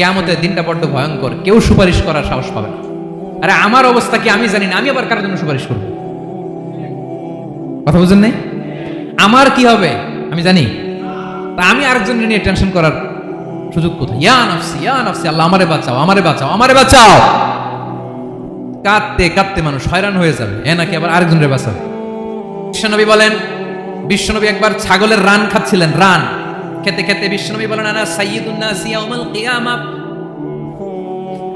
কিয়ামতের দিনটা বড্ড ভয়ঙ্কর, কেউ সুপারিশ করার সাহস পাবে না। আরে আমার অবস্থা কি আমি জানি না, আমি আবার কারোর জন্য সুপারিশ করবো? কথা বুঝেন নাই? আমার কি হবে আমি জানি, তা আমি আরেকজনের নিয়ে টেনশন করার সুযোগ কোথায়? ইয়া নাফসি ইয়া নাফসি, আল্লাহ আমারে বাঁচাও আমারে বাঁচাও আমারে বাঁচাও। কাঁদতে কাঁদতে মানুষ হয়রান হয়ে যাবে, এ নাকি আবার আরেকজনের বাঁচাবে। বিশ্বনবী বলেন, বিশ্বনবী একবার ছাগলের রান খাচ্ছিলেন, রান খেতে খেতে বিশ্বনবী বলেন, আনা সাইয়্যিদুন নাসি ইয়াউমাল কিয়ামা,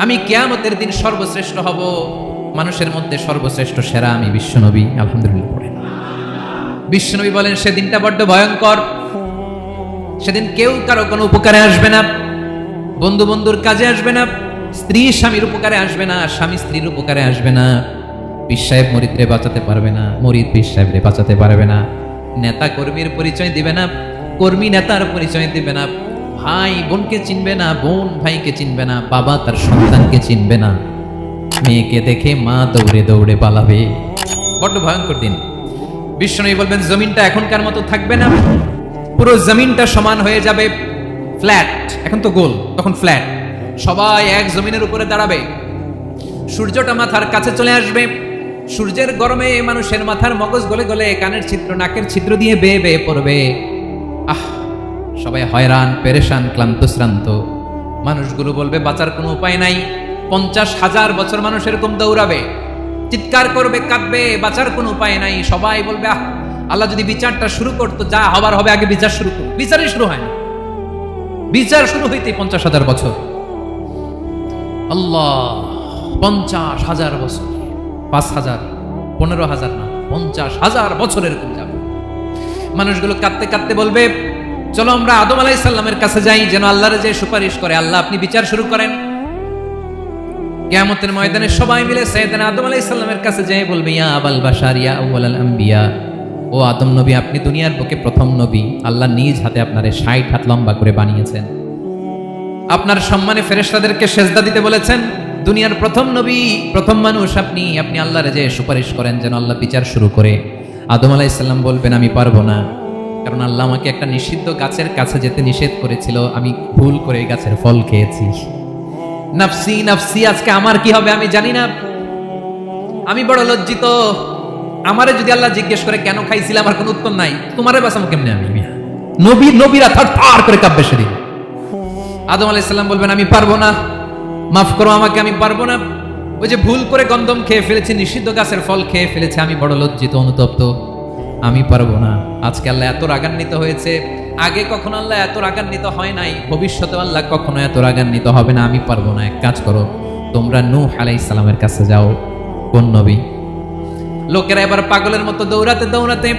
আমি কিয়ামতের দিন সর্বশ্রেষ্ঠ হব, মানুষের মধ্যে সর্বশ্রেষ্ঠ সেরা আমি বিশ্বনবী। আলহামদুলিল্লাহ পড়েন। বিশ্বনবী বলেন সেদিনটা বড্ড ভয়ঙ্কর, সেদিন কেউ কারো কোনো উপকারে আসবে না, বন্ধু বন্ধুর কাজে আসবে না, স্ত্রী স্বামীর উপকারে আসবে না, স্বামী স্ত্রীর উপকারে আসবে না, পীর সাহেব মরিদরে বাঁচাতে পারবে না, মরিদ পীর সাহেবরে বাঁচাতে পারবে না, নেতা কর্মীর পরিচয় দিবে না, কর্মী নেতার পরিচয় দিবে না, ভাই বোনকে চিনবে না, বোন ভাইকে চিনবে না, বাবা তার সন্তানকে চিনবে না, মেয়েকে দেখে মা দৌড়ে দৌড়ে পালাবে। বড্ড ভয়ঙ্কর দিন। বিশ্বনবী বলবেন জমিনটা এখনকার মতো থাকবে না, পুরো জমিনটা সমান হয়ে যাবে, ফ্ল্যাট, এখন তো গোল, তখন ফ্ল্যাট, সবাই এক জমিনের উপরে দাঁড়াবে, সূর্যটা মাথার কাছে চলে আসবে, সূর্যের গরমে মানুষের মাথার মগজ গলে গলে কানের ছিদ্র নাকের ছিদ্র দিয়ে বেয়ে বেয়ে পড়বে। আহ, সবাই হয়রান পেরেশান ক্লান্ত শ্রান্ত। মানুষগুলো বলবে বাঁচার কোনো উপায় নাই। 50,000 বছর মানুষ এরকম দৌড়াবে, চিৎকার করবে, কাঁদবে, বাঁচার কোনো উপায় নাই। সবাই বলবে আহ, আল্লাহ যদি বিচারটা শুরু করতো, যা হবার হবে, আগে বিচার শুরু করো। বিচারই শুরু হয় না, বিচার শুরু হইতে 50,000 বছর। আল্লাহ, 50,000 বছর, 5,000, 15,000 না, 50,000 বছর এরকম যাবে। মানুষগুলো কাঁদতে কাঁদতে বলবে চলো আমরা আদম আলাইহিস সালামের কাছে যাই, যেন আল্লাহর যে সুপারিশ করে, আল্লাহ আপনি বিচার শুরু করেন। কিয়ামতের ময়দানে সবাই মিলে সাইয়েদনা আদম আলাইহিস সালামের কাছে যেয়ে বলবে ইয়া আবাল বাশার ইয়া আউয়ালাল আম্বিয়া, ও আদম নবী, আপনি দুনিয়ার বুকে প্রথম নবী, আল্লাহ নিজ হাতে আপনারে 60 হাত লম্বা করে বানিয়েছেন, আপনার সম্মানে ফেরেশতাদেরকে সেজদা দিতে বলেছেন, দুনিয়ার প্রথম নবী, প্রথম মানুষ আপনি, আপনি আল্লাহর যে সুপারিশ করেন যেন আল্লাহ বিচার শুরু করে। আদম আলাইহিস সালাম বলবেন আমি পারবো না, কারণ আল্লাহ আমাকে একটা নিষিদ্ধ গাছের কাছে যেতে নিষেধ করেছিল, আমি ভুল করে এই গাছের ফল খেয়েছি। নাফসি নাফসি, আজকে আমার কি হবে আমি জানি না, আমি বড় লজ্জিত। আমারে যদি আল্লাহ জিজ্ঞেস করে কেন খাইছিলাম, আমার কোনো উত্তর নাই, তোমারে বাঁচাবো কেমনে আমি? নবীরা থার করে কাঁপবে সেদিন। আদম আলাইহিস সালাম বলবেন আমি পারবো না, মাফ করো আমাকে, আমি পারবো না, ওই যে ভুল করে গন্ধম খেয়ে ফেলেছি, নিষিদ্ধ গাছের ফল খেয়ে ফেলেছে, আমি বড় লজ্জিত অনুতপ্ত, আমি পারবো না। আজকে আল্লাহ এত রাগান্বিত হয়েছে, আগে কখনো আল্লাহ এত রাগান্বিত হয় নাই, ভবিষ্যতে আল্লাহ কখনো এত রাগান্বিত হবে না, আমি পারবো না। এক কাজ করো, তোমরা নূহ আলাইহিস সালামের কাছে যাও। কোন নবী? লোকেরা এবার পাগলের মতো দৌড়াতে দৌড়াতে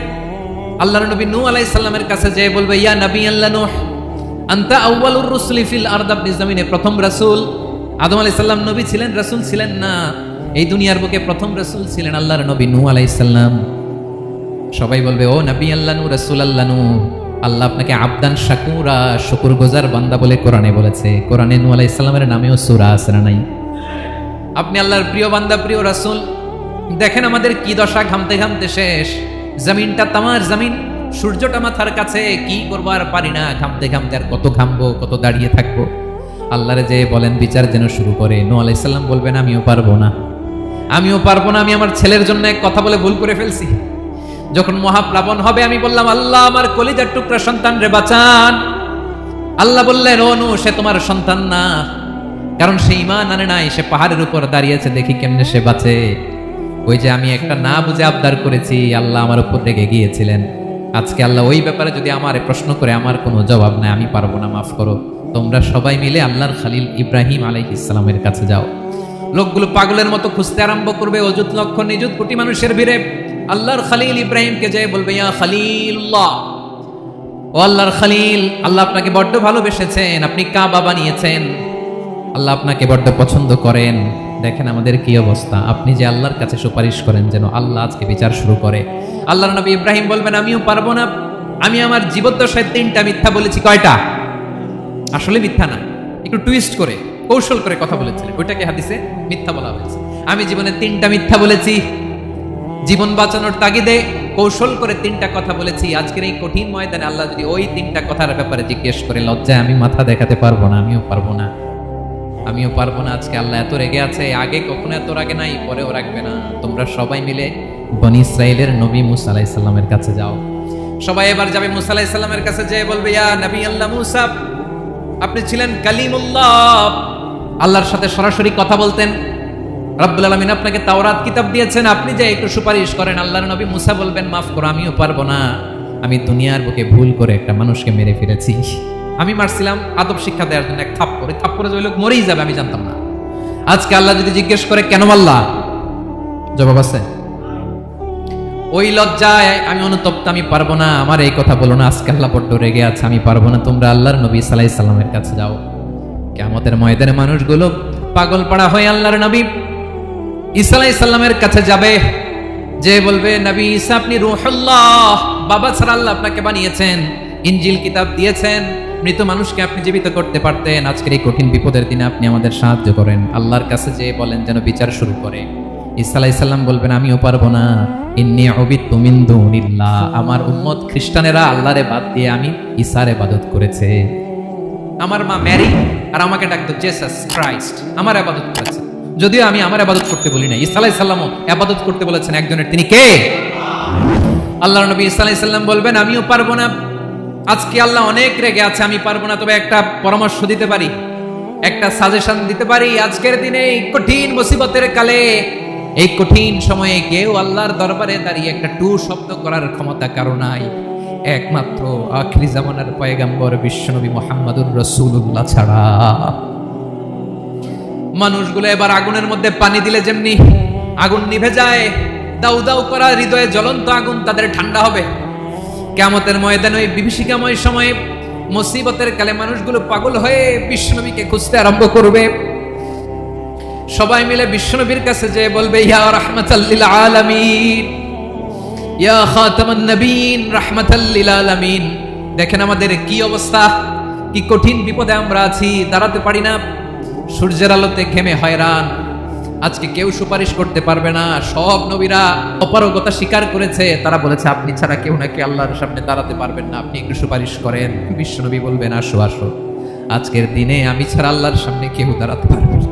আল্লাহর নবী নূহ আলাইহিস সালামের কাছে যেয়ে বলবে ইয়া নবী আল্লাহ নূহ, আনতা আউয়ালুর রুসুলি ফিল আরদ, আপনি জমিনে প্রথম রাসূল। আদম আলাইহিস সালাম নবী ছিলেন, রাসূল ছিলেন না, এই দুনিয়ার বুকে প্রথম রাসূল ছিলেন আল্লাহর নবী নূহ আলাইহিস সালাম। সবাই বলবে ও নবী আল্লাহ নূহ, রাসূল আল্লাহ নূহ, আল্লাহ আপনাকে আবদান শাকুরা, শুকরগুজার বান্দা বলে কোরআনে বলেছে। কোরআনে নূহ আলাইহিস সালামের নামেও সূরা আছে না নাই? আপনি আল্লাহর প্রিয় বান্দা, প্রিয় রাসূল। দেখেন আমাদের কি দশা, ঘামতে ঘামতে শেষ, জমিনটা তামার জমিন, সূর্যটা মাথার কাছে, কি করবো আর পারি না, ঘামতে ঘামতে আর কত ঘামবো, কত দাঁড়িয়ে থাকবো। আল্লাহরে যে বলেন বিচার যেন শুরু করে। নূহ আলাইহিস সালাম বলবেন আমিও পারবো না, আমিও পারবো না, আমি আমার ছেলের জন্য এক কথা বলে ভুল করে ফেলছি। যখন মহাপ্লাবন হবে আমি বললাম আল্লাহ আমার কলিজার টুকরা সন্তান রে বাঁচান। আল্লাহ বললেন ও নূহ, সে তোমার সন্তান না, কারণ সে ঈমান আনে নাই, সে পাহাড়ের উপর দাঁড়িয়েছে, দেখি কেমনে সে বাঁচে। ওই যে আমি একটা না বুঝে আবদার করেছি, আল্লাহ আমার উপর রেগে গিয়েছিলেন। আজকে আল্লাহ ওই ব্যাপারে যদি আমারে প্রশ্ন করে, আমার কোনো জবাব নাই, আমি পারবো না, মাফ করো। তোমরা সবাই মিলে আল্লাহর খলিল ইব্রাহিম আলাইহিস সালামের কাছে যাও। লোকগুলো পাগলের মতো খুঁজতে আরম্ভ করবে, অযুত লক্ষ নিযুত কোটি মানুষের ভিড়ে আল্লাহর খলিল ইব্রাহিমকে যেয়ে বলবে ইয়া খলিলুল্লাহ, ও আল্লাহর খলিল, আল্লাহ আপনাকে বড্ড ভালোবেসেছেন, আপনি কাবা বানিয়েছেন, আল্লাহ আপনাকে বড্ড পছন্দ করেন। দেখেন আমাদের কি অবস্থা, আপনি যে আল্লাহর কাছে সুপারিশ করেন যেন আল্লাহ আজকে বিচার শুরু করে। আল্লাহর নবী ইব্রাহিম বলবেন আমিও পারবো না, আমি আমার জীবদ্দশায় 3টা মিথ্যা বলেছি। কয়টা? আসলে মিথ্যা না, একটু টুইস্ট করে কৌশল করে কথা বলেছিলেন, ওইটাকে হাদিসে মিথ্যা বলা হয়েছে। আমি জীবনে 3টা মিথ্যা বলেছি, জীবন বাঁচানোর তাগিদে কৌশল করে 3টা কথা বলেছি। আজকের এই কঠিন ময়দানে আল্লাহ যদি ওই 3টা কথার ব্যাপারে জিজ্ঞেস করে, লজ্জায় আমি মাথা দেখাতে পারবো না, আমিও পারবো না। আমিও পারবো না। আজকে আল্লাহ এত রেগে আছে, আগে কখনো এত রাগে নাই, পরেও রাখবে না। তোমরা সবাই মিলে বনি ইসরাইলের নবী মুসা আলাইহিস সালামের কাছে যাও। সবাই এবার যাবে মুসা আলাইহিস সালামের কাছে, যেয়ে বলবে, ইয়া নবী আল্লাহ মুসা, আপনি ছিলেন কালিমুল্লাহ, আল্লাহর সাথে সরাসরি কথা বলতেন। রব্বুল আলামিন আপনাকে তাওরাত কিতাব দিয়েছেন, আপনি যে একটু সুপারিশ করেন। আল্লাহর নবী মুসা বলবেন, মাফ করো, আমিও পারবো না। আমি দুনিয়ার বুকে ভুল করে একটা মানুষকে মেরে ফেলেছি। আমি মারছিলাম আদব শিক্ষা দেওয়ার জন্য, এক থাপ্পড়ে, থাপ্পড়ে যে ওই লোক মরেই যাবে আমি জানতাম না। আজকে আল্লাহ যদি জিজ্ঞেস করে কেন মারলা, জবাব আছে? ওই লজ্জায় আমি অনুতপ্ত, আমি পারবো না, আমার এই কথা বলো না। আজকে আল্লাহ বড্ড রেগে আছে, আমি পারবো না। তোমরা আল্লাহর নবী সাল্লাল্লাহু আলাইহি সাল্লামের কাছে যাও। কিয়ামতের ময়দানে মানুষগুলো পাগল পাড়া হয়ে আল্লাহর নবী ঈসা আলাইহিস সালামের কাছে যাবে, যে বলবে, নবী ঈসা আপনি রূহুল্লাহ, বাবা ছাড়া আল্লাহ আপনাকে বানিয়েছেন, ইনজিল কিতাব দিয়েছেন, মৃত মানুষকে আপনি জীবিত করতে পারতেন। আজকের এই কঠিন বিপদের দিনে আপনি আমাদের সাহায্য করেন। আল্লাহর কাছে যে বলেন যেন বিচার শুরু করে। ঈসা আলাইহিস সালাম বলবেন, আমিও পারবো না। ইন্নী উবিদতু মিন দুনিল্লাহ, আমার উম্মত খ্রিস্টানেরা আল্লাহরে বাদ দিয়ে আমি ঈসার ইবাদত করেছে। আমার মা ম্যারি আর আমাকে ডাকতো জেসাস ক্রাইস্ট, আমার ইবাদত করেছে। যদিও আমি আমার ইবাদত করতে বলি না, ঈসা আলাইহিস সালামও ইবাদত করতে বলেছেন একজনের, তিনি কে? আল্লাহর নবী ঈসা আলাইহিস সালাম বলবেন, আমিও পারবো না। আজকে আল্লাহ অনেক রেগে আছে, আমি পারবো না। তবে একটা পরামর্শ দিতে পারি, একটা সাজেশন দিতে পারি। আজকের দিনে এই কঠিন মুসিবতের কালে, এই কঠিন সময়ে কেউ আল্লাহর দরবারে দাঁড়িয়ে একটা টু শব্দ করার ক্ষমতা কারো নাই, একমাত্র আখিরি জামানার পয়গম্বর বিশ্বনবী মুহাম্মদুর রাসূলুল্লাহ ছাড়া। মানুষগুলো এবার আগুনের মধ্যে পানি দিলে যেমনি আগুন নিভে যায়, দাউ দাউ করা হৃদয়ে জ্বলন্ত আগুন তাদের ঠান্ডা হবে। কিয়ামতের ময়দানে ওই বিভীষিকাময় সময়ে, মুসিবতের কালে মানুষগুলো পাগল হয়ে বিশ্বনবীকে খুঁজতে আরম্ভ করবে। সবাই মিলে বিশ্বনবীর কাছে যেয়ে বলবে, ইয়া রাহমাতাল লিল আলামিন, ইয়া খাতামান নবীন, রাহমাতাল লিল আলামিন। দেখেন আমাদের কি অবস্থা, কি কঠিন বিপদে আমরা আছি, দাঁড়াতে পারি না, সূর্যের আলোতে ঘেমে হয়রান। আজকে কেউ সুপারিশ করতে পারবে না। সব নবীরা অপারগতা স্বীকার করেছে, তারা বলেছে আপনি ছাড়া কেউ নাকি আল্লাহর সামনে দাঁড়াতে পারবেন না, আপনি একটু সুপারিশ করেন। বিশ্বনবী বলবেন, আসো আসো, আজকের দিনে আমি ছাড়া আল্লাহর সামনে কেউ দাঁড়াতে পারবে না।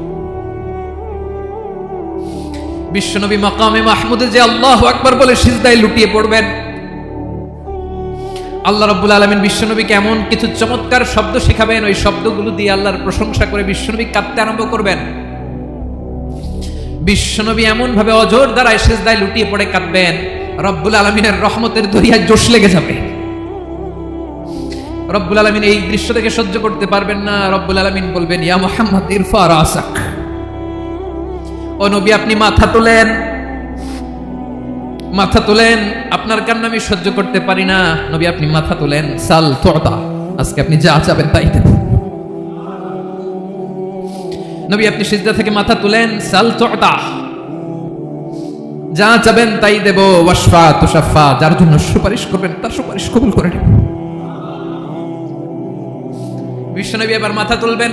বিশ্বনবী মাকামে মাহমুদে যে আল্লাহু আকবার বলে সিজদায় লুটিয়ে পড়বেন। আল্লাহ রাব্বুল আলামিন বিশ্বনবীকে এমন কিছু চমৎকার শব্দ শেখাবেন, ওই শব্দগুলো দিয়ে আল্লাহর প্রশংসা করে বিশ্বনবী কাঁদতে আরম্ভ করবেন। বিশ্বনবী এমন ভাবে অজর দ্বারায় সিজদায় লুটিয়ে পড়ে কাঁদবেন, রব্বুল আলামিনের রহমতের দরিয়ায় জোশ লেগে যাবে। রব্বুল আলামিন এই দৃশ্য থেকে সহ্য করতে পারবেন না। রব্বুল আলামিন বলবেন, ইয়া মুহাম্মদ ইরফা রাসাক, ও নবী আপনি মাথা তোলেন, মাথা তোলেন, আপনার কান্না আমি সহ্য করতে পারি না। নবী আপনি মাথা তোলেন, সাল তুতা, আজকে আপনি যা চাবেন তাই দেব। নবী আপনি সিজদা থেকে মাথা তুলেন, সাল তুতা, যা চাবেন তাই দেব। ওয়াশফা তুশাফা, যার জন্য সুপারিশ করবেন তার সুপারিশ কবুল করে নেব। বিশ্বনবী এবার মাথা তুলবেন।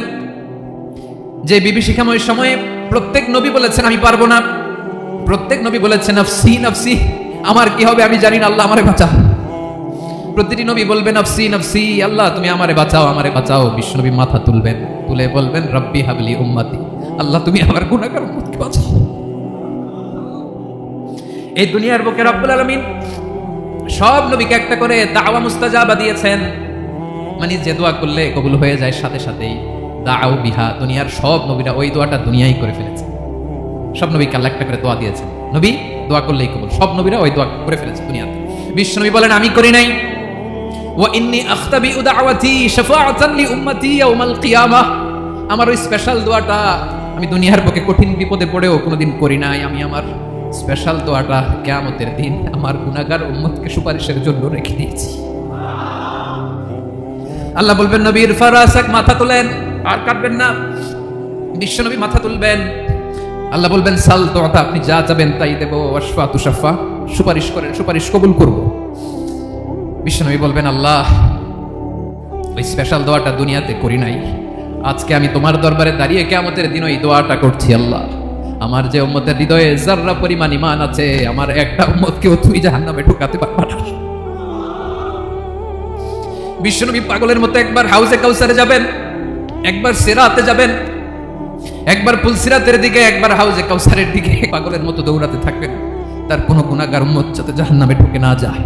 যে বিভীষিকাময় সময়ে প্রত্যেক নবী বলেছেন আমি পারবো না, প্রত্যেক নবী বলেছেন নফসি নফসি, আমার কি হবে আমি জানি না, আল্লাহ আমারে বাঁচাও। প্রতিটি নবী বলবেন নফসি নফসি, আল্লাহ তুমি আমারে বাঁচাও, আমারে বাঁচাও। বিশ্বনবী মাথা তুলবেন, তুলে বলবেন রব্বি হাবলি উম্মতি, আল্লাহ তুমি আমার গুনাহগার উম্মতকে বাঁচাও। এই দুনিয়ার বুকে রব্বুল আলামিন সব নবীকে একটা করে দাওয়া মুস্তাজাবা দিয়েছেন, মানে যে দোয়া করলে কবুল হয়ে যায় সাথে সাথেই। দাও বিহা, দুনিয়ার সব নবীরা ওই দোয়াটা দুনিয়ায় করে ফেলেছে। সব নবীকে আল্লাহ একটা করে দোয়া দিয়েছেন, নবী দোয়া করলেই কবুল, সব নবীরা ওই দোয়া করে ফেলেছে দুনিয়াতে। বিশ্বনবী বলেন আমি করি নাই। ওয়া ইন্নী আখতাবিউ দাওয়াতি শাফাআতান লি উম্মতি ইয়াউমাল কিয়ামাহ, আমার ওই স্পেশাল দোয়াটা আমি দুনিয়ার বুকে কঠিন বিপদে পড়েও কোনোদিন করি নাই। আমি আমার স্পেশাল দোয়াটা কিয়ামতের দিন আমার গুনাহগার উম্মতকে সুপারিশের জন্য রেখে দিয়েছি। আল্লাহ বলবেন নবী ইরফা রাসাক, মাথা তোলেন, আর কাটবেন না। বিশ্বনবী মাথা তুলবেন, আল্লাহ বলবেন সাল তুতা, আপনি যা চাবেন তাই দেব। ওয়াশফা তুশাফা, সুপারিশ করেন, সুপারিশ কবুল করব। বিশ্বনবী বলবেন আল্লাহ ওই স্পেশাল দোয়াটা দুনিয়াতে করি নাই, আজকে আমি তোমার দরবারে দাঁড়িয়ে কিয়ামতের দিন ওই দোয়াটা করছি। আল্লাহ আমার যে উম্মতের হৃদয়ে যাররা পরিমাণ ঈমান আছে, আমার একটা উম্মতকেও তুমি জাহান্নামে ঢোকাতে পারবা না। বিশ্বনবী পাগলের মতো একবার হাউজে কাউসারে যাবেন, একবার সিরাতে যাবেন, একবার পুলসিরাতের দিকে, একবার হাউজে কাউসারের দিকে পাগলের মতো দৌড়াতে থাকবেন, তার কোনো গুনাহগার উম্মত যাতে জাহান্নামে ঢুকে না যায়।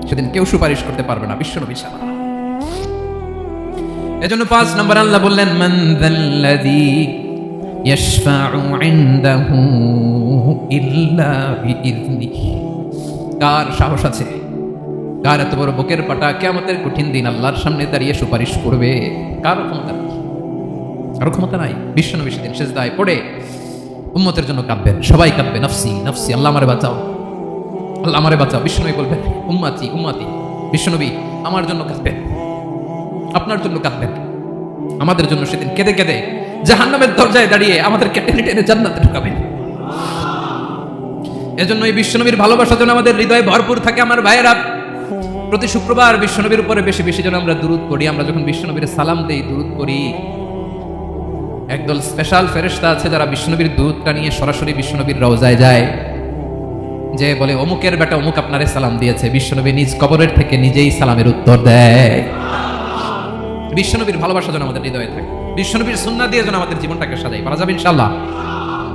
সেদিন কেউ সুপারিশ করতে পারবে না, বিশ্বনবী ছাড়া। এজন্য 5 নম্বর আল্লাহ বললেন, মান যাল্লাযী ইয়াশফাউ ইনদাহু ইল্লা বিইযনিহি। কার সাহস আছে, কার এত বড় বুকের পাটা কিয়ামতের কঠিন দিন আল্লাহর সামনে দাঁড়িয়ে সুপারিশ করবে? কার ক্ষমতা নেই, কারো ক্ষমতা নাই। বিশ্বনবী সেদিন সিজদায় পড়ে উম্মতের জন্য কাঁদবেন, সবাই কাঁদবে, নফসি নফসি, আল্লাহ আমারে বাঁচাও, আল্লাহ আমারে বাঁচাও। বিশ্বনবী বলবেন, উম্মতি উম্মতি। বিশ্বনবী আমার জন্য কাঁদবেন, আপনার জন্য কাঁদবেন, আমাদের জন্য সেদিন কেঁদে কেঁদে জাহান্নামের দরজায় দাঁড়িয়ে আমাদেরকে টেনে টেনে জান্নাতে ঢুকাবেন। এজন্য এই বিশ্বনবীর ভালোবাসা যেন আমাদের হৃদয়ে ভরপুর থাকে। আমার ভাইয়েরা, প্রতি শুক্রবার বিশ্বনবীর উপরে বেশি বেশি যেন আমরা দুরূদ পড়ি। আমরা যখন বিশ্বনবীর সালাম দেই, দুরূদ পড়ি, একদল স্পেশাল ফেরেশতা আছে যারা বিশ্বনবীর দুরূদটা নিয়ে সরাসরি বিশ্বনবীর রওজায় যায়, যে বলে অমুকের বেটা অমুক আপনারে সালাম দিয়েছে। বিশ্বনবী নিজ কবরের থেকে নিজেই সালামের উত্তর দেয়। বিশ্বনবীর ভালোবাসা যেন আমাদের হৃদয়ে থাকে, বিশ্বনবীর সুন্নাহ দিয়ে যেন আমাদের জীবনটাকে সাজাই। পারা যাবে ইনশাআল্লাহ।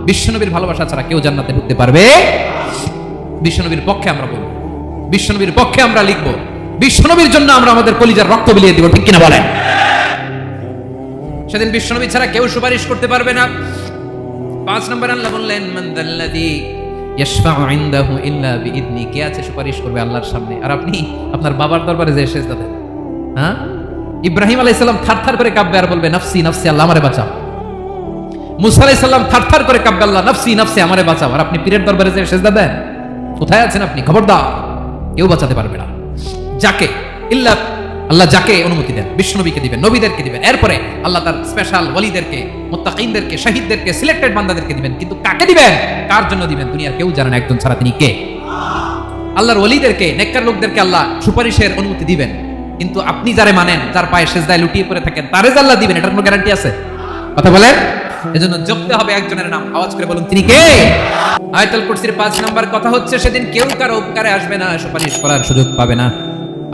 বিশ্বনবীর ভালোবাসা ছাড়া কেউ জান্নাতে ঢুকতে পারবে? বিশ্বনবীর পক্ষে আমরা বলবো, বিশ্বনবীর পক্ষে আমরা লিখবো, বিশ্বনবীর জন্য আমরা আমাদের কলিজার রক্ত বিলিয়ে দিব, ঠিক কিনা বলেন? সেদিন বিশ্বনবী ছাড়া কেউ সুপারিশ করতে পারবে না। 5 নম্বর আল্লাহ বললেন, মান যাল্লাযী ইয়াশফাউ ইনদাহু ইল্লা বিইযনি। কে আছে সুপারিশ করবে আল্লাহর সামনে? আর আপনি আপনার বাবার দরবারে যে সিজদা দেন, হ্যাঁ? ইব্রাহিম আলাইহিস সালাম থারথার করে কাঁপবে আর বলবে, নফসি নফসি, আল্লাহ আমারে বাঁচাও। মুসা আলাইহিস সালাম থারথার করে কাঁপবে, আল্লাহ নফসি নফসি, আমারে বাঁচাও। আর আপনি পীরের দরবারে যে সিজদা দেন, কোথায় আছেন আপনি? খবরদার, কেউ বাঁচাতে পারবে না। যাকে ইল্লা আল্লাহ যাকে অনুমতি দেন, বিশ্বনবীকে দিবেন, নবীদেরকে দিবেন, এরপরে আল্লাহ তার স্পেশাল ওয়ালিদেরকে, মুত্তাকিনদেরকে, শহীদদেরকে, সিলেক্টেড বান্দাদেরকে দিবেন। কিন্তু কাকে দিবেন, কার জন্য দিবেন, দুনিয়ার কেউ জানে না একজন ছাড়া। তিনি কে? আল্লাহর ওয়ালিদেরকে, নেককার লোকদেরকে আল্লাহ সুপারিশের অনুমতি দিবেন। কিন্তু আপনি যারে মানেন, যার পায়ে সিজদায় লুটিয়ে পড়ে থাকেন, তারে যে আল্লাহ দিবেন, এটার কোনো গ্যারান্টি আছে? কথা বলেন। এজন্য জপতে হবে একজনের নাম, আওয়াজ করে বলুন, তিনি কে? আয়াতুল কুরসির 5 নাম্বার কথা হচ্ছে, সেদিন কেউ কারো উপকারে আসবে না, সুপারিশ করার সুযোগ পাবে না,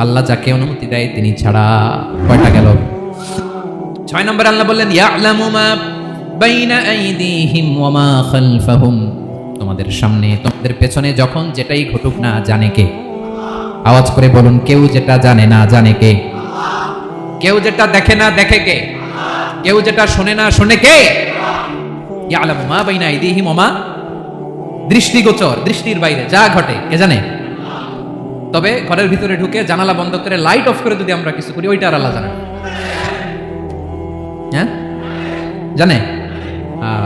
আল্লাহ যাকে অনুমতি দেয় তিনি ছাড়া। কয়টা গেল? 6 নম্বর আল্লাহ বললেন, ইয়ালামু মা বাইনা আইদিহিম ওয়া মা খালফাহুম। তোমাদের সামনে, তোমাদের পেছনে যখন যেটাই ঘটুক না, জানে কে? আওয়াজ করে বলুন, কেউ যেটা জানে না, জানে কে? কেউ যেটা দেখে না, দেখে কে? কেউ যেটা শোনে না, শোনে কে? ইয়ালামু মা বাইনা আইদিহিম ওয়া মা, দৃষ্টিগোচর, দৃষ্টির বাইরে যা ঘটে কে জানে? তবে ঘরের ভিতরে ঢুকে জানালা বন্ধ করে লাইট অফ করে যদি আমরা কিছু করি, ওইটা আর আল্লাহ জানে। হ্যাঁ, জানে?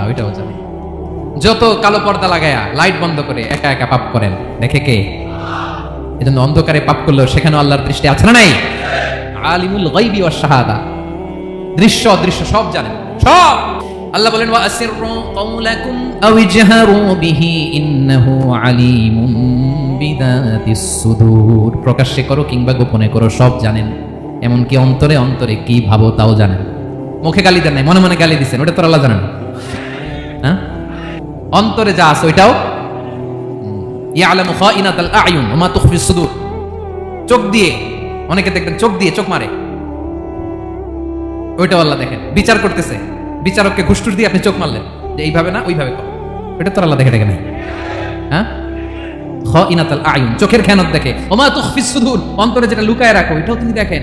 ওইটাও জানে। যত কালো পর্দা লাগায়া লাইট বন্ধ করে একা একা পাপ করেন, দেখে কে? এজন্য অন্ধকারে পাপ করলেও সেখানে আল্লাহর দৃষ্টি আছে না নাই? আলিমুল গায়বি ওয়াশ শাহাদা, দৃশ্য অদৃশ্য সব জানেন, সব। আল্লাহ বলেন, ওয়া আসিররু কাওলাকুম আও ইজহারু বিহি ইন্নাহু আলিমুম বিদাতিস সুদূর। প্রকাশ্যে করো কিংবা গোপনে করো, সব জানেন। এমনকি অন্তরে অন্তরে কি ভাবো তাও জানেন। মুখে গালি দেন নাই, মনে মনে গালি দিচ্ছেন, ওটা তো আল্লাহ জানেন। হ্যাঁ, অন্তরে যা আছে ওইটাও। ইয়ালামু খাইনাতাল আয়ুন ওয়া মা তুখফিস সুদূর। চোখ দিয়ে, অনেকে দেখবেন চোখ দিয়ে চোখ মারে, ওইটাও আল্লাহ দেখেন। বিচার করতেছে, বিচারককে ঘুষটুস দিয়ে আপনি চোখ মারলেন, যে এইভাবে না ওইভাবে কর, এটা তো আল্লাহ দেখে, দেখে নাই? হ্যাঁ, খাইনাতাল আয়ুন, চোখের খেয়ানত দেখে। ওয়া মা তুখফিস সুদূর, অন্তরে যেটা লুকায় রাখো এটাও তিনি দেখেন।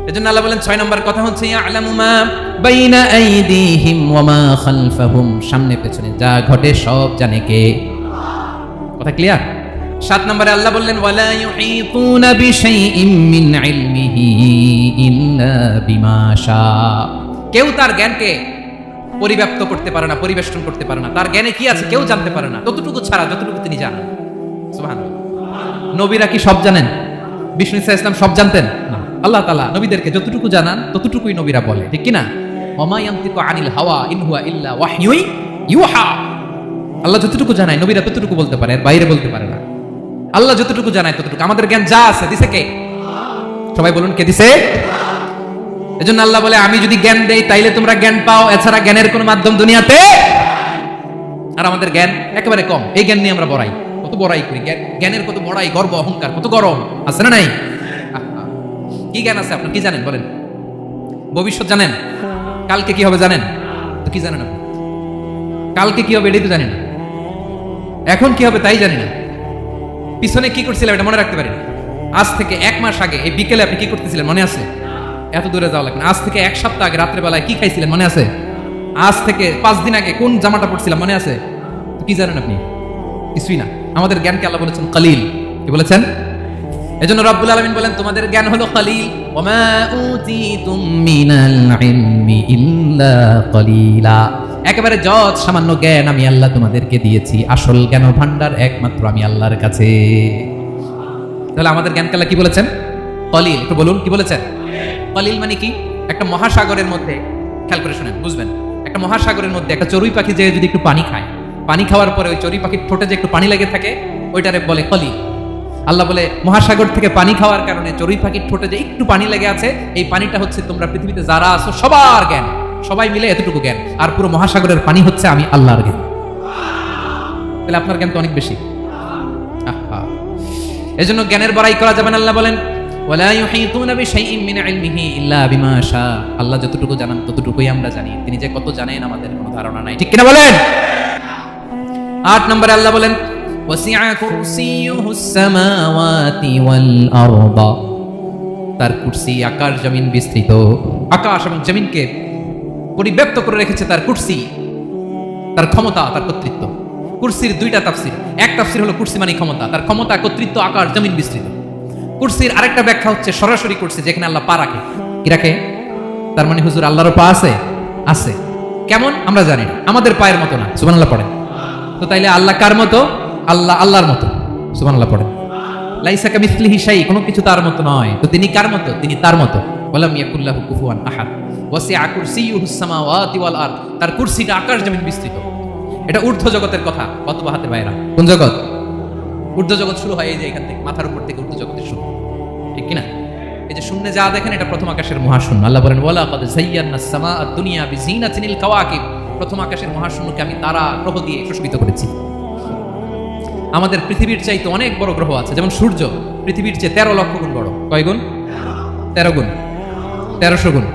এজন্য আল্লাহ বলেন 6 নম্বর কথা হচ্ছে, ইয়ালামু মা বাইনা আইদিহিম ওয়া মা খালফাহুম। সামনে পেছনে যা ঘটে সব জানে কে? কথা ক্লিয়ার? 7 নম্বরে আল্লাহ বললেন, ওয়ালা ইউহিতুনা বিশাইইম মিন ইলমিহি ইল্লা বিমা শা। কেউ তার জ্ঞানকে পরিব্যাপ্ত করতে পারে না, পরিবেষ্টন করতে পারে না। তার জ্ঞানে কি আছে কেউ জানতে পারে না, ততটুকু ছাড়া যতটুকু তিনি জানেন। সুবহানাল্লাহ। নবীরা কি সব জানেন? বিষ্ণু ইসা ইসলাম সব জানতেন না। আল্লাহ তাআলা নবীদেরকে যতটুকু জানান ততটুকুই নবীরা বলে, ঠিক কি না? ওয়া মা ইয়ানতিকু আনিল হাওয়া ইন হুয়া ইল্লা ওয়াহয়ুন ইউহা। আল্লাহ যতটুকু জানায় নবীরা ততটুকু বলতে পারে, এর বাইরে বলতে পারে না। আল্লাহ যতটুকু জানায় ততটুকু। আমাদের জ্ঞান যা আছে দিছে কে? সবাই বলুন, কে দিছে? এজন্য আল্লাহ বলে, আমি যদি জ্ঞান দেই তাইলে তোমরা জ্ঞান পাও, এছাড়া জ্ঞানের কোনো মাধ্যম দুনিয়াতে। আর আমাদের জ্ঞান একেবারে কম, এই জ্ঞান নিয়ে আমরা বড়াই, কত বড়াই করি, জ্ঞানের কত বড়াই, গর্ব অহংকার, কত গরম আছে না নাই? কি জ্ঞান আছে আপনার? কি জানেন বলেন? ভবিষ্যৎ জানেন? কালকে কি হবে জানেন? তো কি জানেন আপনি? কালকে কি হবে এটাই তো জানি না, এখন কি হবে তাই জানি না, পিছনে কি করছিলাম এটা মনে রাখতে পারি না। আজ থেকে 1 মাস আগে এই বিকেলে আপনি কি করতেছিলেন মনে আছে? এত দূরে যাওয়া লাগবে না। আজ থেকে 1 সপ্তাহ আগে রাত্রে বেলায় কি খাইছিলেন মনে আছে? আজ থেকে 5 দিন আগে কোন জামাটা পড়ছিলাম মনে আছে? তো কি জানেন আপনি? কিছুই না। আমাদের জ্ঞানকে আল্লাহ বলেছেন কলিল। কি বলেছেন? এজন্য রব্বুল আলামিন বলেন তোমাদের জ্ঞান হলো কলিল। ওমা উতিতুম মিনাল ইলমি ইল্লা কলিলা। একেবারে যত সামান্য জ্ঞান আমি আল্লাহ তোমাদেরকে দিয়েছি, আসল জ্ঞান ভান্ডার একমাত্র আমি আল্লাহর কাছে। তাহলে আমাদের জ্ঞানকে আল্লাহ কি বলেছেন? কলিল। একটু বলুন কি বলেছেন? কলিল মানে কি? একটা মহাসাগরের মধ্যে, খেয়াল করে শুনেন বুঝবেন, একটা মহাসাগরের মধ্যে একটা চড়ুই পাখি যে যদি একটু পানি খায়, পানি খাওয়ার পরে ওই চড়ুই পাখির ঠোঁটে যে একটু পানি লেগে থাকে ওইটারে বলে কলিল। আল্লাহ বলে মহাসাগর থেকে পানি খাওয়ার কারণে চড়ুই পাখির ঠোঁটে যে একটু পানি লেগে আছে, এই পানিটা হচ্ছে তোমরা পৃথিবীতে যারা আছো সবার জ্ঞান, সবাই মিলে এতটুকু জ্ঞান, আর পুরো মহাসাগরের পানি হচ্ছে আমি আল্লাহর জ্ঞান। তাহলে আপনার জ্ঞান তো অনেক বেশি। এজন্য জ্ঞানের বড়াই করা যাবে না। আল্লাহ বলেন ওয়ালা ইউহিতুনা বিশাইইন মিন ইলমিহি ইল্লা বিমা শা। আল্লাহ যতটুকু জানেন ততটুকুই আমরা জানি, তিনি যে কত জানেন আমাদের কোনো ধারণা নাই। ঠিক কিনা বলেন? 8 নম্বরে আল্লাহ বলেন ওয়াসিআ কুরসিয়ুহুস সামাওয়াতি ওয়াল আরদা। তার কুরসি আকাশ জমিন বিস্তৃত। আকাশ এবং জমিনকে পরিব্যাপ্ত করে রেখেছে তার কুরসি, তার ক্ষমতা, তার কর্তৃত্ব। কুরসির 2টা তাফসীর। এক তাফসীর হলো কুরসি মানে ক্ষমতা, তার ক্ষমতা, কর্তৃত্ব, আকাশ জমিন বিস্তৃত। কুরসির আরেকটা ব্যাখ্যা হচ্ছে সরাসরি কুরসি, যেখানে আল্লাহ পা রাখে। কি রাখে? তার মানে হুজুর আল্লাহর পা আছে? আছে। কেমন আমরা জানি না, আমাদের পায়ের মতো না। সুবহানাল্লাহ পড়েন। তো তাইলে আল্লাহ কার মতো? আল্লাহ আল্লাহর মতো। সুবহানাল্লাহ পড়েন। লাইসা কামিসলিহি শাই, কোনো কিছু তার মতো নয়। তো তিনি কার মতো? তিনি তার মতো। ওয়ালাম ইয়াকুল্লাহু কুফুয়ান আহাদ। ওয়াসিআ কুরসিয়ুহুস সামাওয়াতি ওয়াল আরদ। তার কুরসিটা আকাশ জমিন বিস্তৃত। এটা ঊর্ধ্ব জগতের কথা। অথবা হাতের বাইরা কোন জগৎ? ঊর্ধ্ব জগৎ শুরু হয় এই যে এখান থেকে, মাথার উপর থেকে ঊর্ধ্ব জগতের শুরু। ঠিক কিনা? এই যে শূন্যে যা দেখেন এটা প্রথম আকাশের মহাশূন্য। আল্লাহ বলেন ওয়ালা কাদ যায়্যানাস সামাআদ দুনিয়া বিজিনাতিল কাওয়াকিব। প্রথম আকাশের মহাশূন্যকে আমি তারা গ্রহ দিয়ে সুশোভিত করেছি। আমাদের পৃথিবীর চাইতে অনেক বড় গ্রহ আছে, যেমন সূর্য পৃথিবীর চেয়ে 13 লক্ষ গুণ বড়। কয় গুণ? 13 গুণ, 1300 গুণ,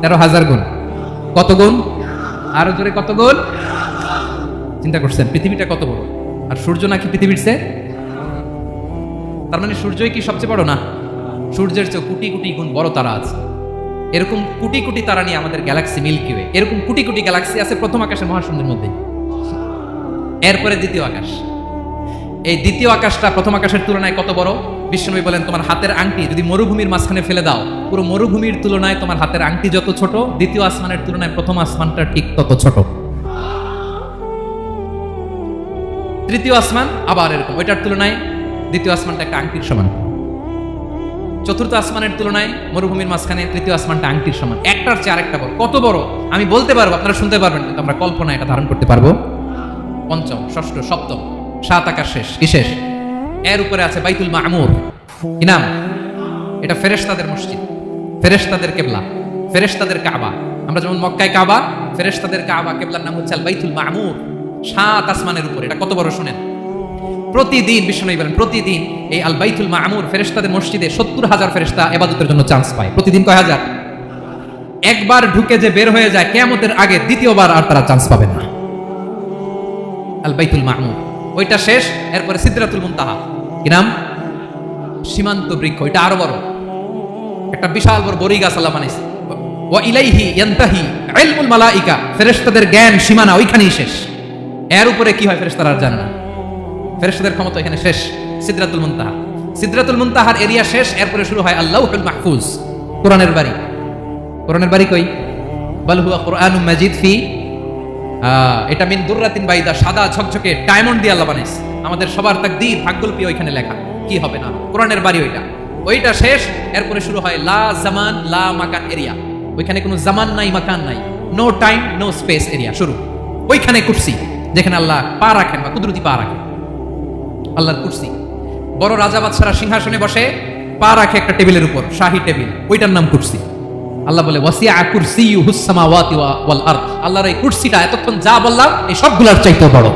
13,000 গুণ। কত গুণ? আরো জোরে কত গুণ? চিন্তা করছেন পৃথিবীটা কত বড়, আর সূর্য নাকি পৃথিবীর চেয়ে? তার মানে সূর্যই কি সবচেয়ে বড় না? সূর্যের চেয়ে কোটি কোটি গুণ বড় তারা আছে। এরকম কোটি কোটি তারা নিয়ে আমাদের গ্যালাক্সি মিল্কি ওয়ে। এরকম কোটি কোটি গ্যালাক্সি আছে প্রথম আকাশের মহাশূন্যের মধ্যে। এরপরে দ্বিতীয় আকাশ। এই দ্বিতীয় আকাশটা প্রথম আকাশের তুলনায় কত বড়? বিশ্বনবী বলেন তোমার হাতের আংটি যদি মরুভূমির মাঝখানে ফেলে দাও, পুরো মরুভূমির তুলনায় তোমার হাতের আংটি যত ছোট, দ্বিতীয় আসমানের তুলনায় প্রথম আসমানটা ঠিক তত ছোট। তৃতীয় আসমান আবার এরকম, ওইটার তুলনায় দ্বিতীয় আসমানটা একটা আংটির সমান। চতুর্থ আসমানের তুলনায় মরুভূমির মাঝখানে তৃতীয় আসমানটা আংটির সমান। একটার চেয়ে আরেকটা বড়। কত বড় আমি বলতে পারবো, আপনারা শুনতে পারবেন, কিন্তু আমরা কল্পনা এটা ধারণ করতে পারবো। পঞ্চম, ষষ্ঠ, সপ্তম, 7 আকাশ শেষ। কি শেষ? এর উপরে আছে বাইতুল মামুর। কি নাম? এটা ফেরেশতাদের মসজিদ, ফেরেশতাদের কিবলা, ফেরেশতাদের কাবা। আমরা যেমন মক্কায় কাবা, ফেরেশতাদের কাবা, কিবলার নাম হচ্ছে আল বাইতুল মামুর। 7 আসমানের উপরে। এটা কত বড় শুনেন। প্রতিদিন বিশ্বনবী বলেন প্রতিদিন এই আল বাইতুল মামুর ফেরেশতাদের মসজিদে 70,000 ফেরেশতা ইবাদতের জন্য চান্স পায়। প্রতিদিন কয় হাজার? একবার ঢুকে যে বের হয়ে যায় কিয়ামতের আগে দ্বিতীয়বার আর তারা চান্স পাবে না। আল বাইতুল মামুর ওইটা শেষ। এরপরে সিদরাতুল মুনতাহা। কি নাম? সীমান্ত বৃক্ষ। ওইটা আরো বড়, একটা বিশাল বড় বড়ই গাছ আল্লাহ বানাইছে। ওয়া ইলাইহি ইয়ানতাহি ইলমুল মালাইকা। ফেরেশতাদের জ্ঞান সীমানা ওইখানেই শেষ। এর উপরে কি হয় ফেরেশতারা আর জানে না। ফেরেশতাদের ক্ষমতা এখানে শেষ। সিদরাতুল মুনতাহা। সিদরাতুল মুনতাহার এরিয়া শেষ। এরপরে শুরু হয় আল্লাহুল মাহফুজ, কোরআনের বাড়ি। কোরআনের বাড়ি কই? বাল হুয়া কুরআনুম মাজিদ ফি, এটা মিন দুররাতিন বাইদা, সাদা ঝকঝকে ডায়মন্ড দিয়ে আল্লাহ বানাইছে। আমাদের সবার তাকদীর ভাগ্যলিপি ওইখানে লেখা, কি হবে না। কোরআনের বাড়ি ওইটা। ওইটা শেষ। এরপরে শুরু হয় লা জামান লা মাকান এরিয়া। ওইখানে কোনো জামান নাই, মাকান নাই, no time no space area শুরু। ওইখানে কুরসি, যেখানে আল্লাহ পা রাখেন বা কুদরতি পা রাখেন। আল্লাহর কুরসি। বড় রাজা বাদশারা সিংহাসনে বসে পা রাখে একটা টেবিলের উপর, শাহী টেবিল, ওইটার নাম কুরসি। আল্লাহ বলে ওয়াসিআ কুরসিয়ুহুস সামাওয়াতি ওয়াল আরদ। আল্লাহর এই কুরসিটা এতক্ষণ যা বললাম এই সবগুলোর চাইতে বড়।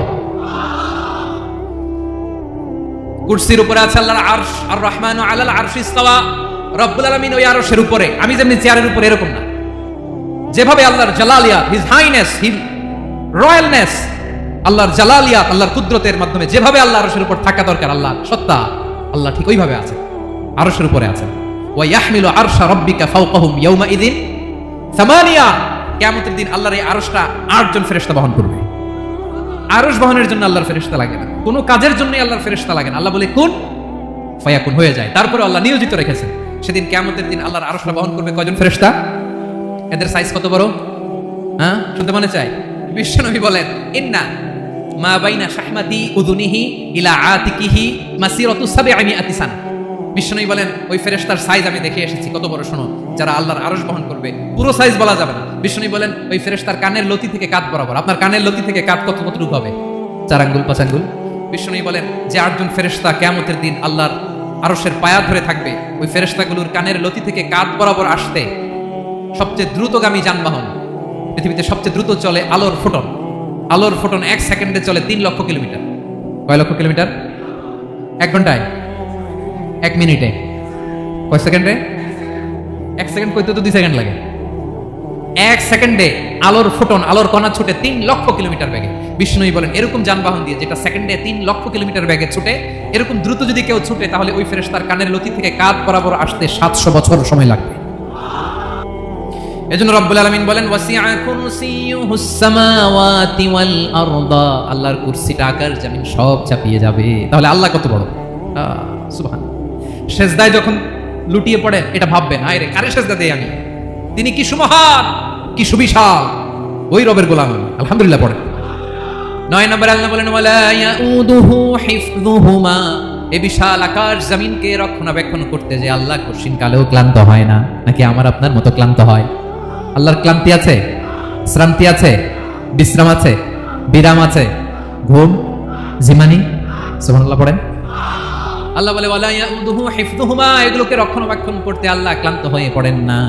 কুরসির উপরে আছে আল্লাহর আরশ। আর রহমানু আলাল আরশি ইস্তাওয়া। রব্বুল আলামিন ওই আরশের উপরে। আমি যেমনি চেয়ারের উপরে এরকম না। যেভাবে আল্লাহর জালালিয়াত, হিজ হাইনেস, হিজ রয়্যালনেস, আল্লাহর জালালিয়াত, আল্লাহর কুদরতের মাধ্যমে যেভাবে আল্লাহ আরশের উপর থাকা দরকার, আল্লাহ সত্তা, আল্লাহ ঠিক ওইভাবে আছেন, আরশের উপরে আছেন। ওয়া ইয়াহমিলু আরশা রাব্বিকা ফাওকাহুম ইয়াউমাইযিন সামানিয়া। কিয়ামতের দিন আল্লাহর এই আরশটা 8 জন ফেরেশতা বহন করবে। আরশ বহনের জন্য আল্লাহর ফেরেশতা লাগে না, কোনো কাজের জন্যই আল্লাহর ফেরেশতা লাগে না। আল্লাহ বলে কুন ফায়াকুন, হয়ে যায়। তারপরে আল্লাহ নিয়োজিত রেখেছেন, সেদিন কিয়ামতের দিন আল্লাহর আরশটা বহন করবে কয়জন ফেরেশতা? এদের সাইজ কত বড়? হ্যাঁ, শুনতে মনে চায়? বিশ্বনবী বলেন, ইন্না মা বাইনা শাহমাতি উযুনিহি ইলা আতিকিহি মাসিরাতু 700 সানা। বিশ্বনবী বলেন, ওই ফেরেশতার সাইজ আমি দেখে এসেছি কত বড়, শোনো, যারা আল্লাহর আরশ বহন করবে। পুরো সাইজ বলা যাবে না। বিশ্বনবী বলেন, ওই ফেরেশতার কানের লতি থেকে কাঁধ বরাবর। আপনার কানের লতি থেকে কাঁধ কতটুকু হবে? 4 আঙ্গুল 5 আঙ্গুল। বিশ্বনবী বলেন, যে 8 জন ফেরেশতা কিয়ামতের দিন আল্লাহর আরশের পায়া ধরে থাকবে, ওই ফেরেশতাগুলোর কানের লতি থেকে কাঁধ বরাবর আসতে সবচেয়ে দ্রুতগামী যানবাহন, পৃথিবীতে সবচেয়ে দ্রুত চলে আলোর ফোটন। আলোর ফোটন 1 সেকেন্ডে চলে 3 লক্ষ কিলোমিটার। কয় লক্ষ কিলোমিটার? 1 ঘন্টায়? 1 মিনিটে? কয় সেকেন্ডে? 1 সেকেন্ড কইতে তো 2 সেকেন্ড লাগে। 1 সেকেন্ডে আলোর ফোটন, আলোর কণা ছুটে 3 লক্ষ কিলোমিটার বেগে। বিষ্ণুই বলেন, এরকম যানবাহন দিয়ে যেটা সেকেন্ডে 3 লক্ষ কিলোমিটার বেগে ছুটে, এরকম দ্রুত যদি কেউ ছুটে, তাহলে ওই ফেরেশতার কানের লতি থেকে কাঁধ বরাবর আসতে 700 বছর সময় লাগবে। এজন্য রব্বুল আলামিন বলেন, ওয়াসিআ কুরসিয়ুহুস সামাওয়াতি ওয়াল আরদা। আল্লাহর কুরসিটা আকাশ জমিন সব চাপিয়ে যাবে। তাহলে আল্লাহ কত বড়! সুবহান। সেজদায় যখন লুটিয়ে পড়ে, এটা ভাববেন, আয় রে, কারে সেজদা দেই আমি? তিনি কি সুমহান, কি সুবিশাল! ওই রবের গোলাম আমি, আলহামদুলিল্লাহ পড়েন। 9 নম্বরে আল্লাহ বলেন, ওয়ালা ইয়াউদুহু হিফযুহুমা। এই বিশাল আকাশ জমিনকে রক্ষণাবেক্ষণ করতে যে আল্লাহ কঠিন কালেও ক্লান্ত হয় না। নাকি আমার আপনার মতো ক্লান্ত হয়? আল্লাহর ক্লান্তি আছে, শ্রান্তি আছে, বিশ্রাম আছে, বিরাম আছে, ঘুম, জিমানি? সুবহানাল্লাহ পড়েন। আল্লাহ বলে, ওয়ালা ইয়াউদুহু হিফযুহুমা। এগুলোকে রক্ষণাবেক্ষণ করতে আল্লাহ ক্লান্ত হয়ে পড়েন না।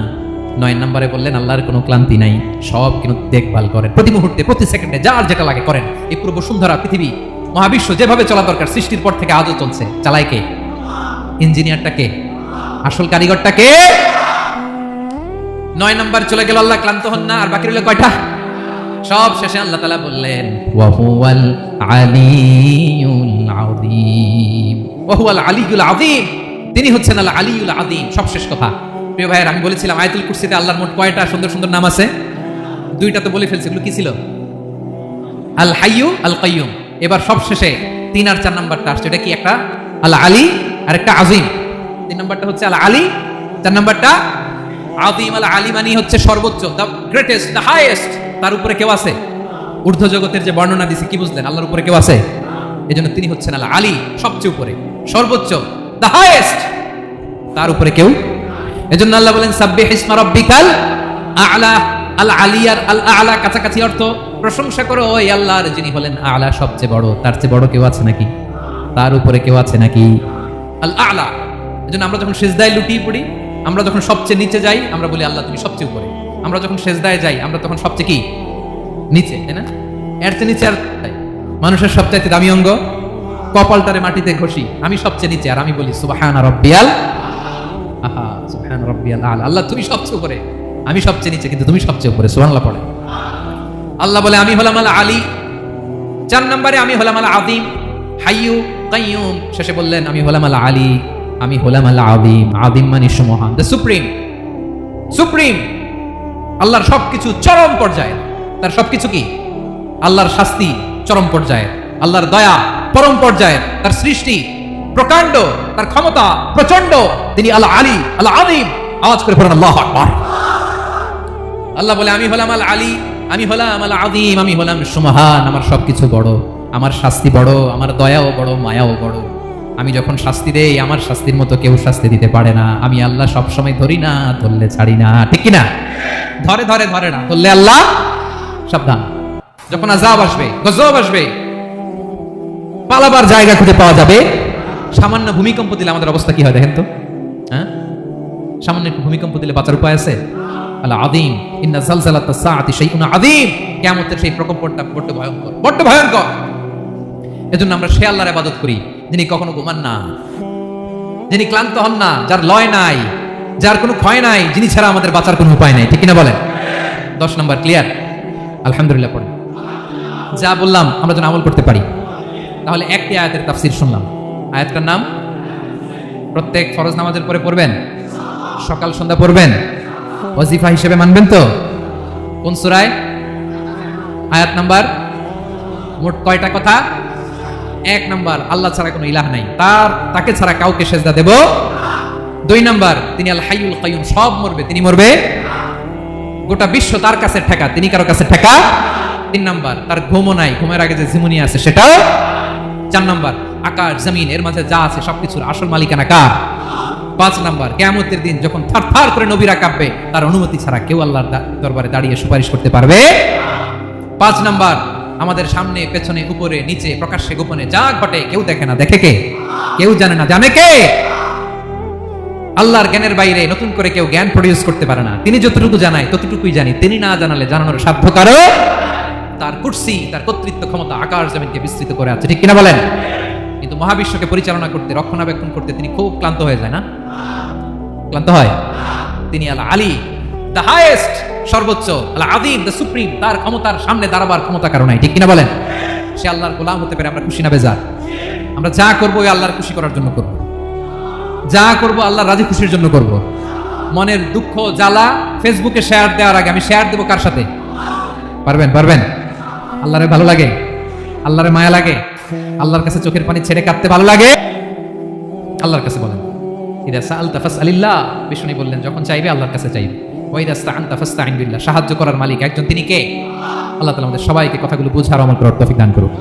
9 নম্বরে বললেন, আল্লাহর কোনো ক্লান্তি নাই, সব কিন্তু দেখভাল করেন, প্রতি মুহূর্তে, প্রতি সেকেন্ডে যার যেটা লাগে করেন। এই পুরো বসুন্ধরা, পৃথিবী, মহাবিশ্ব যেভাবে চলা দরকার সৃষ্টির পর থেকে আজও চলছে। চালায় কে? ইঞ্জিনিয়ারটা কে? আসল কারিগরটা কে? 9 নম্বর চলে গেল, আল্লাহ ক্লান্ত হন না। আর বাকি রইল কয়টা? সব শেষে আল্লাহ তাআলা বললেন, ওয়া হুয়াল আলিয়ুল আযীম। ওয়া হুয়াল আলিয়ুল আযীম, তিনি হচ্ছেন আল আলিয়ুল আযীম। সব শেষ কথা। প্রিয় ভাইয়ের, আমি বলেছিলাম আয়াতুল কুরসিতে আল্লাহর মোট কয়টা সুন্দর সুন্দর নাম আছে? 2টা তো বলে ফেলছি। এগুলো কি ছিল? আল হাইয়ু, আল কাইয়ুম। এবার সব শেষে 3 আর 4 নাম্বারটা আসছে। এটা কি? একটা আল আলী আর একটা আযীম। 3 নাম্বারটা হচ্ছে আল আলী, 4 নাম্বারটা আযীম। আল আলী মানে হচ্ছে সর্বোচ্চ, দ্য গ্রেটেস্ট, দ্য হাইয়েস্ট। তার উপরে কেউ আছে? ঊর্ধ্ব জগতের যে বর্ণনা দিছি, কি বুঝলেন? আল্লাহর উপরে কেউ আছে? এজন্য তিনি হচ্ছেন আল আলী, সবচেয়ে উপরে, সর্বোচ্চ, দ্য হাইয়েস্ট। তার উপরে কেউ। এজন্য আল্লাহ বলেন, সাব্বিহ ইসমা রাব্বিকাল আ'লা। আল আলিয়ার আল আ'লা কাছাকাছি অর্থ, প্রশংসা করো ওই আল্লাহর যিনি হলেন আ'লা, সবচেয়ে বড়। তার চেয়ে বড় কেউ আছে নাকি? তার উপরে কেউ আছে নাকি? আল আ'লা। এজন্য আমরা যখন সিজদায় লুটিয়ে পড়ি, আমরা যখন সবচেয়ে নিচে যাই, আমরা বলি আল্লাহ তুমি সবচেয়ে উপরে। আমরা যখন সিজদায় যাই, আমরা তখন সবচেয়ে কি? নিচে, তাই না? এর চেয়ে নিচে আর মানুষের সবচাইতে দামি অঙ্গ কপালটারে মাটিতে ঘষি, আমি সবচেয়ে নিচে, আর আমি বলি সুবহান রাব্বিয়াল আহা, সুবহান রাব্বিয়াল আ'লা। আল্লাহ তুমি সবচেয়ে উপরে, আমি সবচেয়ে নিচে, কিন্তু তুমি সবচেয়ে উপরে। সুবহানাল্লাহ পড়ে। আল্লাহ বলে, আমি হলাম আল আলী। 4 নম্বরে আমি হলাম আল আযীম, হাইয়ু কাইয়ুম। শেষে বললেন, আমি হলাম আল আলী, আমি হলাম আল আযীম। আযীম মানে সুমহান, দ্য সুপ্রিম। সুপ্রিম আল্লাহর সবকিছু চরম পর্যায়ে। তার সবকিছু কি? আল্লাহর শাস্তি চরম পর্যায়ে, আল্লাহর দয়া পরম পর্যায়ে, তার সৃষ্টি প্রকাণ্ড, তার ক্ষমতা প্রচন্ড। তিনি আল আলী, আল আযীম। আওয়াজ করে পড়েন আল্লাহু আকবার। আল্লাহ বলে, আমি হলাম আল আলী, আমি হলাম আল আযীম, আমি হলাম সুমহান। আমার সবকিছু বড়, আমার শাস্তি বড়, আমার দয়াও বড়, মায়াও বড়। আমি যখন শাস্তি দেই, আমার শাস্তির মতো কেউ শাস্তি দিতে পারে না। আমি আল্লাহ সব সময় ধরি না, ধরলে ছাড়ি না, ঠিক কি না? ধরে ধরে ধরে না, ধরলে আল্লাহ সাবধান। যখন আযাব আসবে, গজব আসবে, পালাবার জায়গা খুঁজে পাওয়া যাবে। সামান্য ভূমিকম্প দিলে আমাদের অবস্থা কি হয় দেখেন তো? হ্যাঁ, সামান্য একটু ভূমিকম্প দিলে বাঁচার উপায় আছে? আল আযীম, ইন্না যালজালাতাস সাআতি শাইউন আযীম। কিয়ামতের সেই প্রকম্পনটা বড় ভয়ঙ্কর, বড় ভয়ঙ্কর। এজন্য আমরা সে আল্লাহর ইবাদত করি যিনি কখনো ঘুমান না, যিনি ক্লান্ত হন না, যার লয় নাই, যার কোনো ক্ষয় নাই, যিনি ছাড়া আমাদের বাঁচার কোনো উপায় নাই, ঠিক কিনা বলেন? 10 নম্বর ক্লিয়ার? আলহামদুলিল্লাহ পড়েন। যা বললাম আমরা যেন আমল করতে পারি। তাহলে একটি আয়াতের তাফসীর শুনলাম। আয়াতটার নাম প্রত্যেক ফরজ নামাজের পরে পড়বেন, সকাল সন্ধ্যা পড়বেন, ওয়াজিফা হিসেবে মানবেন তো? কোন সূরায়? আয়াত নাম্বার মোট কয়টা কথা? 1 নাম্বার, আল্লাহ ছাড়া কোনো ইলাহ নাই, তাকে ছাড়া কাউকে সেজদা দেব। 2 নাম্বার, তিনি আল হাইয়ুল কাইয়ুম, সব মরবে, তিনি মরবে, গোটা বিশ্ব তার কাছে ঠেকা, তিনি কারো কাছে ঠেকা। 3 নাম্বার, তার ঘুমও নাই, ঘুমের আগে যে ঝিমুনি আছে সেটাও। 4 নাম্বার, আকাশ জমিন এর মাঝে যা আছে সবকিছুর আসল মালিকানা কার? 5 নাম্বার, কিয়ামতের দিন যখন থারথার করে নবীরা কাঁপবে, তার অনুমতি ছাড়া কেউ আল্লাহর দরবারে দাঁড়িয়ে সুপারিশ করতে পারবে। 5 নাম্বার, আমাদের সামনে পেছনে উপরে নিচে প্রকাশ্যে গোপনে যা ঘটে কেউ দেখে না, দেখে কে? কেউ জানে না, জানে কে? আল্লাহর জ্ঞানের বাইরে নতুন করে কেউ জ্ঞান প্রডিউস করতে পারে না। তিনি যতটুকু জানায় ততটুকুই জানি, তিনি না জানালে জানানোর সাধ্য কারো। তার কুরসি, তার কর্তৃত্ব ক্ষমতা আকাশ জমিনকে বিস্তৃত করে আছে, ঠিক কিনা বলেন? কিন্তু মহাবিশ্বকে পরিচালনা করতে, রক্ষণাবেক্ষণ করতে তিনি খুব ক্লান্ত হয়ে যায় না? ক্লান্ত হয়? তিনি আল আলী, দ্য হাইয়েস্ট, সর্বোচ্চ, আল আযীম, দ্য সুপ্রিম, তার ক্ষমতার সামনে দাঁড়াবার ক্ষমতা কারো নাই, ঠিক কিনা বলেন? সে আল্লাহর গোলাম হতে পারে, আমরা খুশি না বেজার? আমরা যা করবো ওই আল্লাহর খুশি করার জন্য করবো, যা করবো আল্লাহর রাজি খুশির জন্য করব। মনের দুঃখ জ্বালা ফেসবুকে শেয়ার দেওয়ার আগে আমি শেয়ার দেবো কার সাথে? পারবেন? পারবেন? আল্লাহরে ভালো লাগে? আল্লাহরে মায়া লাগে? আল্লাহর কাছে চোখের পানি ছেড়ে কাঁদতে ভালো লাগে? আল্লাহর কাছে বলেন, ইদা সাআলতা ফাসআলিল্লাহ, বিষ্ণু বললেন যখন চাইবে আল্লাহর কাছে চাইবে। ওয়া ইদা ইসতাআনতা ফাসতাঈন বিল্লাহ, সাহায্য করার মালিক একজন, তিনি কে? আল্লাহ তাআলা আমাদের সবাইকে কথাগুলো বুঝার আমল করার তৌফিক দান করুন।